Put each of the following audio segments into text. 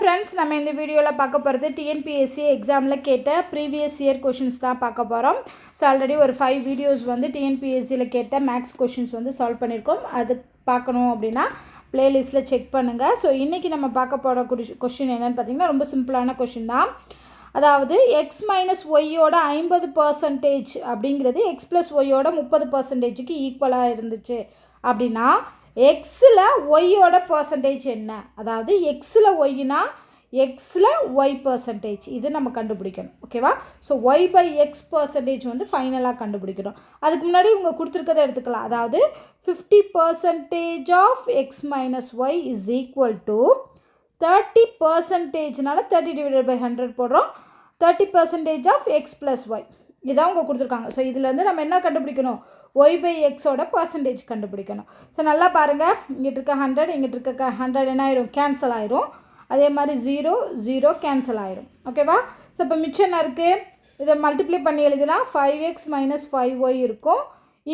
friends, நம்ம இந்த வீடியோல பார்க்க போறது TNPSC எக்ஸாம்ல கேட்ட previous year questions தான் பார்க்க போறோம். சோ ஆல்ரெடி ஒரு 5 வீடியோஸ் வந்து TNPSC ல கேட்ட மேக்ஸ் क्वेश्चंस வந்து சால்வ் பண்ணிருக்கோம். அது பார்க்கணும் அப்படினா பிளேலிஸ்ட்ல செக் பண்ணுங்க. சோ இன்னைக்கு நம்ம பார்க்க போற क्वेश्चन என்னன்னு பாத்தீங்கன்னா ரொம்ப சிம்பிளான क्वेश्चन தான். அதாவது x y யோட 50% அப்படிங்கிறது x y யோட 30% க்கு ஈக்குவலா இருந்துச்சு அப்படினா x ல y யோட percentage என்ன? அதாவது x ல y னா x ல y percentage இது நம்ம கண்டுபிடிக்கணும். ஓகேவா? So y by x percentage வந்து ஃபைனலா கண்டுபிடிக்கணும். அதுக்கு முன்னாடி உங்க கொடுத்திருக்கதை எடுத்துக்கலாம். அதாவது 50% of x minus y is equal to 30% னால 30 divided by 100 போடுறோம். 30% of x plus y இதான் உங்க கொடுத்திருக்காங்க. சோ இதுல இருந்து நம்ம என்ன கண்டுபிடிக்கணும்? y by x ஓட percentage கண்டுபிடிக்கணும். சோ நல்லா பாருங்க. இங்க இருக்க 100 இங்க இருக்க 100 என்ன ஆயிரும்? கேன்சல் ஆயிரும். அதே மாதிரி 0 0 கேன்சல் ஆயிரும். ஓகேவா? சோ இப்போ மிச்சம் என்ன இருக்கு? இத மல்டிப்ளை பண்ணி எழுதலாம். 5x - 5y இருக்கும்.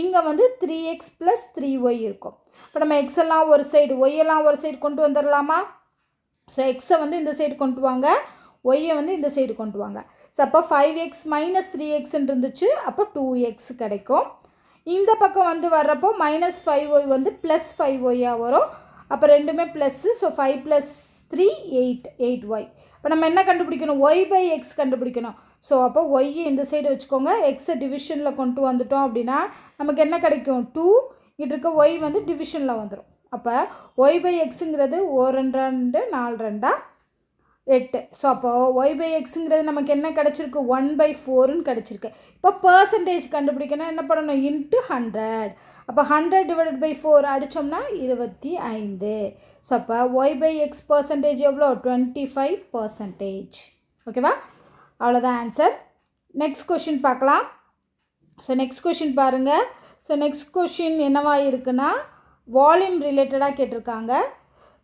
இங்க வந்து 3x + 3y இருக்கும். இப்போ நம்ம x எல்லாம் ஒரு சைடு y எல்லாம் ஒரு சைடு கொண்டு வந்துரலாமா? சோ x வந்து இந்த சைடு கொண்டு வாங்க, y வந்து இந்த சைடு கொண்டு வாங்க. சோ அப்ப 5x - 3x இருந்துச்சு. அப்ப 2x கிடைக்கும். இந்த பக்கம் வந்து வரப்போ -5y வந்து +5y ஆ வரும். அப்ப ரெண்டுமே பிளஸ். So 5 + 3 8 8y. இப்போ நம்ம என்ன கண்டுபிடிக்கணும்? y by x கண்டுபிடிக்கணும். சோ அப்ப y இந்த சைடு வச்சுக்கோங்க. x டிவிஷன்ல கொண்டு வந்துட்டோம் அப்படினா நமக்கு என்ன கிடைக்கும்? 2 இங்க இருக்க y வந்து டிவிஷன்ல வந்துரும். அப்ப y by xங்கிறது 1 2 4 2 8. ஸோ அப்போ y by xங்கிறது நமக்கு என்ன கிடச்சிருக்கு? 1/4 ன்னு கிடச்சிருக்கு. இப்போ பர்சன்டேஜ் கண்டுபிடிக்கணும் என்ன பண்ணணும்? இன்ட்டு 100. அப்போ 100 divided by 4 அடித்தோம்னா 25. ஸோ அப்போ y by x பர்சன்டேஜ் எவ்வளோ? 25%. ஓகேவா? அவ்வளோதான் ஆன்சர். நெக்ஸ்ட் கொஷின் பார்க்கலாம். ஸோ நெக்ஸ்ட் கொஷின் பாருங்கள். ஸோ நெக்ஸ்ட் கொஷின் என்னவா இருக்குன்னா வால்யூம் ரிலேட்டடாக கேட்டிருக்காங்க.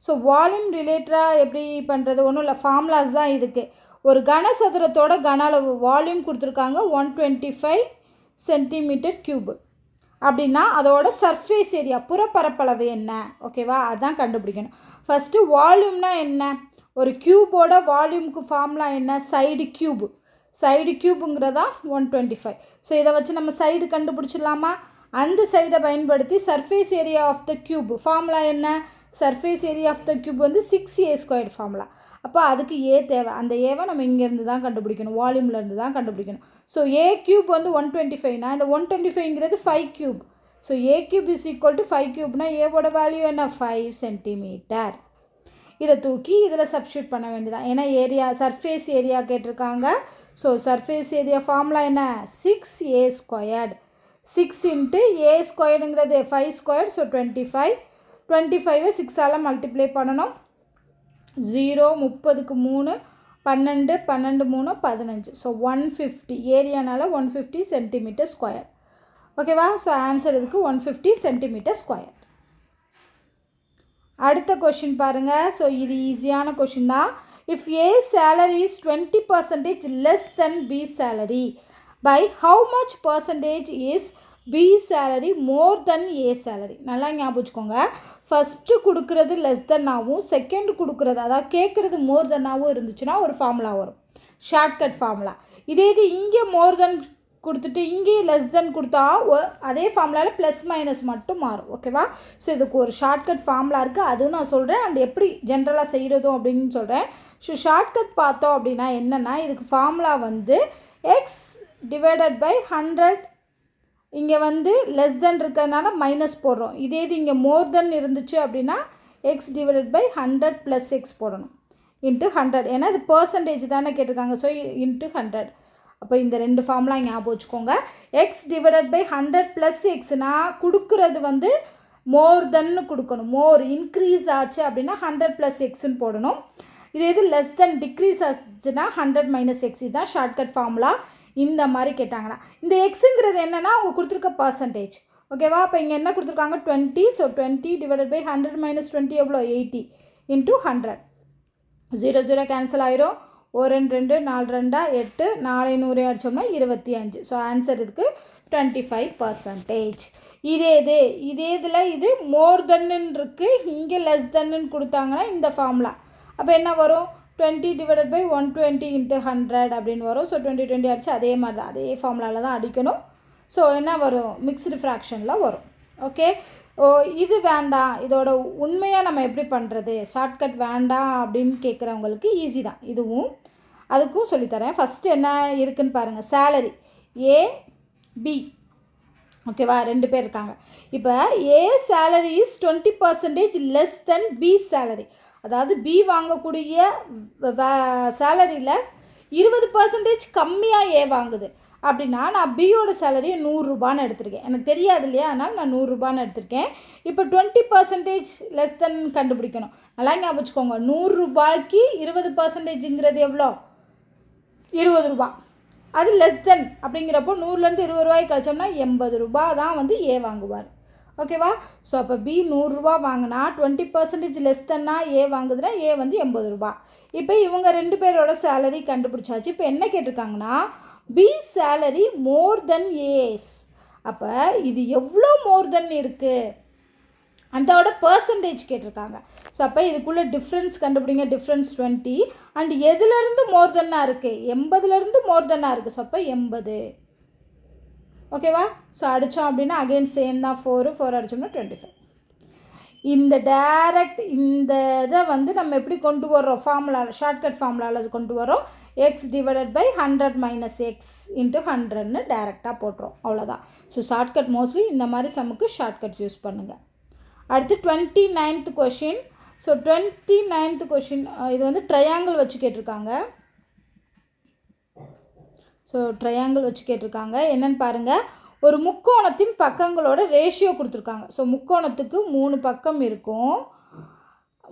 ஸோ வால்யூம் ரிலேட்டடாக எப்படி பண்ணுறது? ஒன்றும் இல்லை, ஃபார்முலாஸ் தான் இதுக்கு. ஒரு கனசதுரத்தோட கன அளவு வால்யூம் கொடுத்துருக்காங்க 125 cm3 அப்படின்னா அதோட சர்ஃபேஸ் ஏரியா புறப்பரப்பளவு என்ன? ஓகேவா? அதான் கண்டுபிடிக்கணும். ஃபஸ்ட்டு வால்யூம்னா என்ன? ஒரு க்யூபோட வால்யூமுக்கு ஃபார்முலா என்ன? Side cube. சைடு க்யூபுங்கிறதா 125. ஸோ இதை வச்சு நம்ம சைடு கண்டுபிடிச்சிடலாமா? அந்த சைடை பயன்படுத்தி surface area of the cube formula என்ன? Surface area of the cube வந்து 6a² ஃபார்முலா. அப்போ அதுக்கு ஏ தேவை. அந்த ஏவை நம்ம இங்கேருந்து தான் கண்டுபிடிக்கணும், வால்யூம்லேருந்து தான் கண்டுபிடிக்கணும். ஸோ ஏ க்யூப் வந்து 125னா இந்த 125ங்கிறது 5 cube. So A cube is equal to 5 க்யூப்னா ஏவோட வேல்யூ என்ன? 5 cm. இதை தூக்கி இதில் சப்ஸ்டியூட் பண்ண வேண்டியதான். ஏன்னா ஏரியா சர்ஃபேஸ் ஏரியா கேட்டிருக்காங்க. ஸோ சர்ஃபேஸ் ஏரியா ஃபார்முலா என்ன? 6a². 6 இன்ட்டு a²ங்கிறது 5². ஸோ 25. 25 6ஆல் மல்டிப்ளை பண்ணணும். 0 30க்கு 3 12 12 3 15. So 150 ஏரியானால 150 cm². ஓகேவா? ஸோ ஆன்சர் இதுக்கு 150 cm². அடுத்த கொஷின் பாருங்கள். ஸோ இது ஈஸியான கொஷின் தான். If A salary is 20% less than B salary by how much percentage is B salary more than A salary? நல்லா ஞாபகம் வச்சுக்கோங்க. ஃபஸ்ட்டு கொடுக்குறது லெஸ் தென்னாகவும் செகண்ட் கொடுக்குறது அதாவது கேட்குறது மோர் தென்னாகவும் இருந்துச்சுன்னா ஒரு ஃபார்முலா வரும், ஷார்ட்கட் ஃபார்முலா. இதே இது இங்கே மோர் தென் கொடுத்துட்டு இங்கே லெஸ் தென் கொடுத்தா அதே ஃபார்முலாவில் ப்ளஸ் மைனஸ் மட்டும் மாறும். ஓகேவா? ஸோ இதுக்கு ஒரு ஷார்ட்கட் ஃபார்முலா இருக்குது, அதுவும் நான் சொல்கிறேன். அண்ட் எப்படி ஜென்ரலாக செய்கிறதும் அப்படின்னு சொல்கிறேன். ஸோ ஷார்ட்கட் பார்த்தோம் அப்படின்னா என்னென்னா இதுக்கு ஃபார்முலா வந்து எக்ஸ் டிவைடட் பை 100. இங்கே வந்து லெஸ் தென் இருக்கிறதுனால மைனஸ் போடுறோம். இதே இது இங்கே மோர் தென் இருந்துச்சு அப்படின்னா எக்ஸ் டிவைடட் பை 100 + x போடணும் இன்ட்டு 100. ஏன்னா இது பர்சன்டேஜ் தானே கேட்டிருக்காங்க. So into 100. அப்போ இந்த ரெண்டு ஃபார்முலா ஞாபகம் வச்சுக்கோங்க. எக்ஸ் டிவைடட் பை 100 + xனா கொடுக்குறது வந்து மோர் தென்னு கொடுக்கணும். மோர் இன்க்ரீஸ் ஆச்சு அப்படின்னா 100 + xன்னு போடணும். இதே இது லெஸ் தென் டிக்ரீஸ் ஆச்சுன்னா 100 - x. இதுதான் ஷார்ட்கட் ஃபார்முலா. இந்த மாதிரி கேட்டாங்கன்னா இந்த எக்ஸுங்கிறது என்னென்னா அவங்க கொடுத்துருக்க பர்சன்டேஜ். ஓகேவா? அப்போ இங்கே என்ன கொடுத்துருக்காங்க? 20. ஸோ 20 டிவைடட் பை 100 - 20 எவ்வளோ? 80 இன்ட்டு 100. 0 0 கேன்சல் ஆயிரும். 1 2 4 2 8 4 100 அடித்தோம்னா 25. ஸோ ஆன்சர் இதுக்கு 25%. இதே இதில் இது மோர் தென்னு இருக்குது, இங்கே லெஸ் தென்னு கொடுத்தாங்கன்னா இந்த ஃபார்முலா. அப்போ என்ன வரும்? 20 டிவைடட் பை 120 இன்ட்டு 100 அப்படின்னு வரும். ஸோ 20 அடிச்சு அதே மாதிரி தான், அதே ஃபார்முலாவில் தான் அடிக்கணும். ஸோ என்ன வரும், மிக்ஸ்டு ஃப்ராக்ஷனில் வரும். ஓகே, இது வேண்டாம், இதோட உண்மையாக நம்ம எப்படி பண்ணுறது, ஷார்ட்கட் வேண்டாம் அப்படின்னு கேட்குறவங்களுக்கு ஈஸி தான் இதுவும், அதுக்கும் சொல்லித்தரேன். ஃபஸ்ட்டு என்ன இருக்குதுன்னு பாருங்கள், சேலரி ஏ பி. ஓகேவா, 2 பேர் இருக்காங்க. இப்போ A salary is 20% less than B salary. அதாவது பி வாங்கக்கூடிய சேலரியில் 20% கம்மியாக ஏ வாங்குது அப்படின்னா நான் பியோட சேலரியை 100 ரூபான்னு எடுத்திருக்கேன். எனக்கு தெரியாது இல்லையா, அதனால் நான் 100 ரூபான்னு எடுத்திருக்கேன். இப்போ 20% லெஸ் தென் கண்டுபிடிக்கணும். நல்லா ஞாபகம் வச்சுக்கோங்க, 100 ரூபாய்க்கு 20%ங்கிறது எவ்வளோ, 20 ரூபா. அது லெஸ் தென் அப்படிங்கிறப்போ 100லேருந்து 20 ரூபாய்க்கு கழிச்சோம்னா 80 ரூபா தான் வந்து ஏ வாங்குவார். ஓகேவா, ஸோ அப்போ பி 100 ரூபா வாங்கினா 20% லெஸ் தென்னா ஏ வாங்குதுன்னா ஏ வந்து 80 ரூபா. இப்போ இவங்க 2 பேரோட சேலரி கண்டுபிடிச்சாச்சு. இப்போ என்ன கேட்டிருக்காங்கன்னா பி சேலரி மோர் தென் ஏஸ். அப்போ இது எவ்வளோ மோர் தென் இருக்குது, அதோட பர்சன்டேஜ் கேட்டிருக்காங்க. ஸோ அப்போ இதுக்குள்ளே டிஃப்ரென்ஸ் கண்டுபிடிங்க. டிஃப்ரென்ஸ் 20 அண்ட் எதுலேருந்து மோர் தென்னாக இருக்குது, 80லேருந்து மோர் தென்னாக இருக்குது. ஸோ அப்போ 80. ஓகேவா, ஸோ அடித்தோம் அப்படின்னா அகெயின் சேம் தான், 4 அடித்தோம்னா 25. இந்த டைரக்ட் இந்த இதை வந்து நம்ம எப்படி கொண்டு வர்றோம், ஃபார்முலாவில், ஷார்ட்கட் ஃபார்முலாவில் கொண்டு வரோம். X divided by 100 minus x into 100ன்னு டைரெக்டாக போட்டுரும், அவ்வளோதான். ஸோ ஷார்ட்கட் மோஸ்ட்லி இந்த மாதிரி சமுக்கு ஷார்ட்கட் யூஸ் பண்ணுங்கள். அடுத்து 29th question. So 29th question இது வந்து ட்ரையாங்கிள் வச்சு கேட்டிருக்காங்க. ஸோ ட்ரையாங்கிள் வச்சு கேட்டிருக்காங்க. என்னென்னு பாருங்கள், ஒரு முக்கோணத்தின் பக்கங்களோட ரேஷியோ கொடுத்துருக்காங்க. ஸோ முக்கோணத்துக்கு 3 பக்கம் இருக்கும்,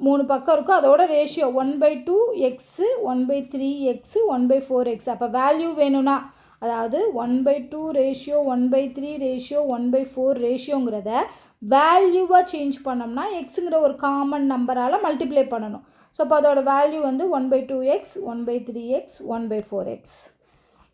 3 பக்கம் இருக்கும், அதோட ரேஷியோ 1/2 எக்ஸு, 1/3 எக்ஸு, 1/4 எக்ஸ். அப்போ வேல்யூ வேணும்னா, அதாவது 1/2 ரேஷியோ, 1/3 ரேஷியோ, 1/4 ரேஷியோங்கிறத வேல்யூவாக சேஞ்ச் பண்ணோம்னா எக்ஸுங்கிற ஒரு காமன் நம்பரால் மல்டிப்ளை பண்ணணும். ஸோ அப்போ அதோட வேல்யூ வந்து 1/2x, 1/3x, 1/4x.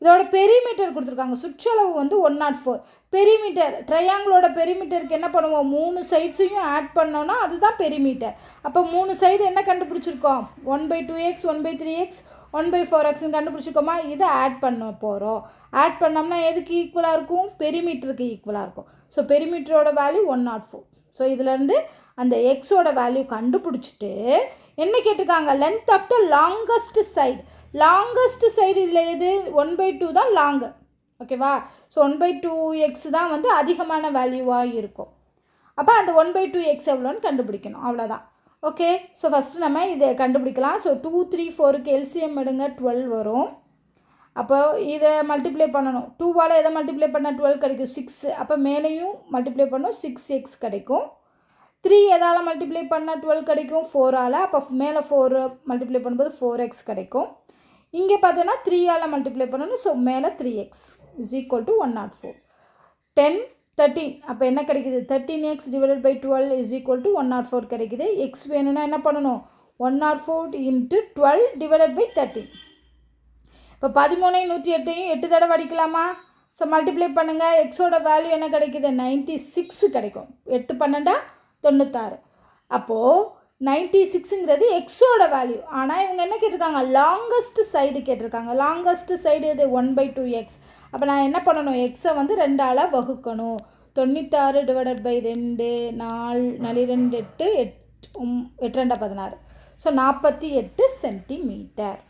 இதோட பெரிமீட்டர் கொடுத்துருக்காங்க. சுற்றளவு வந்து 104. பெரிமீட்டர், ட்ரையாங்கிளோட பெரிமீட்டருக்கு என்ன பண்ணுவோம், 3 சைட்ஸையும் ஆட் பண்ணோன்னா அதுதான் பெரிமீட்டர். அப்போ 3 சைடு என்ன கண்டுபிடிச்சிருக்கோம், 1/2x, 1/3x, 1/4xன்னு கண்டுபிடிச்சிருக்கோமா. இதை ஆட் பண்ண போகிறோம். ஆட் பண்ணோம்னா எதுக்கு ஈக்குவலாக இருக்கும், பெரிமீட்டருக்கு ஈக்குவலாக இருக்கும். So பெரிமீட்டரோட value 104. ஸோ இதுலேருந்து அந்த எக்ஸோட வேல்யூ கண்டுபிடிச்சிட்டு என்ன கேட்டிருக்காங்க, length of the longest side. Longest side இதில் எது, 1/2 தான் லாங்கு. ஓகேவா, ஸோ 1/2x தான் வந்து அதிகமான வேல்யூவாக இருக்கும். அப்போ அந்த 1/2x எவ்வளோன்னு கண்டுபிடிக்கணும், அவ்வளோதான். ஓகே, ஸோ ஃபஸ்ட்டு நம்ம இதை கண்டுபிடிக்கலாம். ஸோ 2, 3, 4க்கு எல்சிஎம் எடுங்க, 12 வரும். அப்போ இதை மல்டிப்ளை பண்ணணும். 2வால் எதை மல்டிப்ளை பண்ணால் 12 கிடைக்கும், 6. அப்போ மேலேயும் மல்டிப்ளை பண்ணணும், 6x கிடைக்கும். 3 எதால் மல்டிப்ளை பண்ணால் 12 கிடைக்கும், 4ஆல். அப்போ மேலே 4 மல்டிப்ளை பண்ணும்போது 4x கிடைக்கும். இங்கே பார்த்தோன்னா 3ஆல் மல்டிப்ளை பண்ணணும், ஸோ மேலே 3x இஸ் ஈக்குவல் டு 104. 10, 13. அப்போ என்ன கிடைக்குது, 13x divided by 12 is equal to 104 கிடைக்குது. எக்ஸ் வேணும்னா என்ன பண்ணணும், 104 இன்ட்டு 12 டிவைடட் பை 13. இப்போ 13 108 8 தடவை அடிக்கலாமா. ஸோ மல்டிப்ளை பண்ணுங்கள். எக்ஸோட வேல்யூ என்ன கிடைக்குது, 96 கிடைக்கும். 8 12 96. அப்போது 96ங்கிறது எக்ஸோட வேல்யூ. ஆனால் இவங்க என்ன கேட்டிருக்காங்க, லாங்கஸ்ட் சைடு கேட்டிருக்காங்க. லாங்கஸ்ட் சைடு இது 1/2x. அப்போ நான் என்ன பண்ணணும், எக்ஸை வந்து 2ஆல் வகுக்கணும். 96 டிவைடட் பை 2, 4 2 8 8 2 16. So 48 centimetre.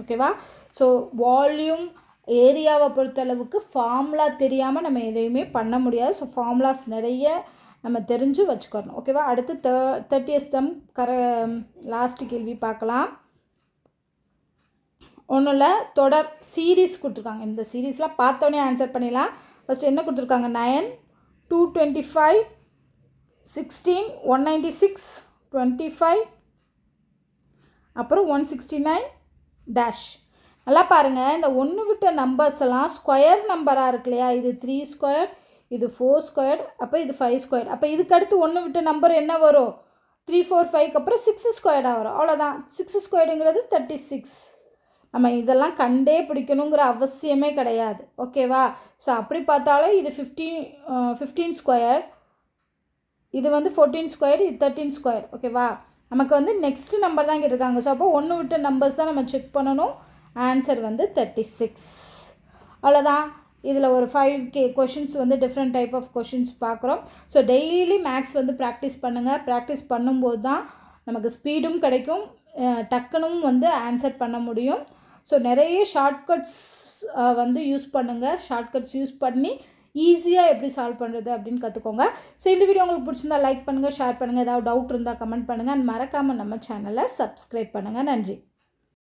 ஓகேவா, ஸோ வால்யூம் ஏரியாவை பொறுத்தளவுக்கு ஃபார்முலா தெரியாமல் நம்ம எதையுமே பண்ண முடியாது. ஸோ ஃபார்முலாஸ் நிறைய நம்ம தெரிஞ்சு வச்சுக்கணும். ஓகேவா, அடுத்து 30th சம் லாஸ்ட் கேள்வி பார்க்கலாம். ஒன்றும் இல்லை, தொடர் சீரீஸ் கொடுத்துருக்காங்க. இந்த சீரீஸ்லாம் பார்த்தோன்னே ஆன்சர் பண்ணிடலாம். ஃபஸ்ட்டு என்ன கொடுத்துருக்காங்க, 9, 225, 16, 196, 25, அப்புறம் 169 டேஷ். நல்லா பாருங்கள், இந்த ஒன்று விட்ட நம்பர்ஸ் எல்லாம் ஸ்கொயர் நம்பராக இருக்கு இல்லையா. இது 3 ஸ்கொயர், இது 4 ஸ்கொயர், அப்போ இது 5 ஸ்கொயர். அப்போ இதுக்கு அடுத்து ஒன்று விட்ட நம்பர் என்ன வரும், 3, 4, 5க்கு அப்புறம் 6 ஸ்கொயர்டாக வரும். அவ்வளோதான், 6 ஸ்கொயருங்கிறது 36. நம்ம இதெல்லாம் கண்டே பிடிக்கணுங்கிற அவசியமே கிடையாது. ஓகேவா, ஸோ அப்படி பார்த்தாலும் இது 15 ஸ்கொயர், இது வந்து 14 ஸ்கொயர், இது 13 ஸ்கொயர். ஓகேவா, நமக்கு வந்து நெக்ஸ்ட் நம்பர் தான் கேட்டிருக்காங்க. ஸோ அப்போ 1 விட்ட நம்பர்ஸ் தான் நம்ம செக் பண்ணணும். ஆன்சர் வந்து 36. அவ்வளோதான். இதில் ஒரு 5 கொஷின்ஸ் வந்து டிஃப்ரெண்ட் டைப் ஆஃப் கொஷின்ஸ் பார்க்குறோம். ஸோ டெய்லி மேக்ஸ் வந்து ப்ராக்டிஸ் பண்ணுங்கள். ப்ராக்டிஸ் பண்ணும்போது தான் நமக்கு ஸ்பீடும் கிடைக்கும், டக்குனும் வந்து ஆன்சர் பண்ண முடியும். ஸோ நிறைய ஷார்ட்கட்ஸ் வந்து யூஸ் பண்ணுங்கள். ஷார்ட்கட்ஸ் யூஸ் பண்ணி ஈஸியாக எப்படி சால்வ் பண்ணுறது அப்படின்னு கற்றுக்கோங்க. ஸோ இந்த வீடியோ உங்களுக்கு பிடிச்சிருந்தா லைக் பண்ணுங்கள், ஷேர் பண்ணுங்கள். ஏதாவது டவுட் இருந்தால் கமெண்ட் பண்ணுங்கள். அண்ட் மறக்காமல் நம்ம சேனலை சப்ஸ்கிரைப் பண்ணுங்கள். நன்றி.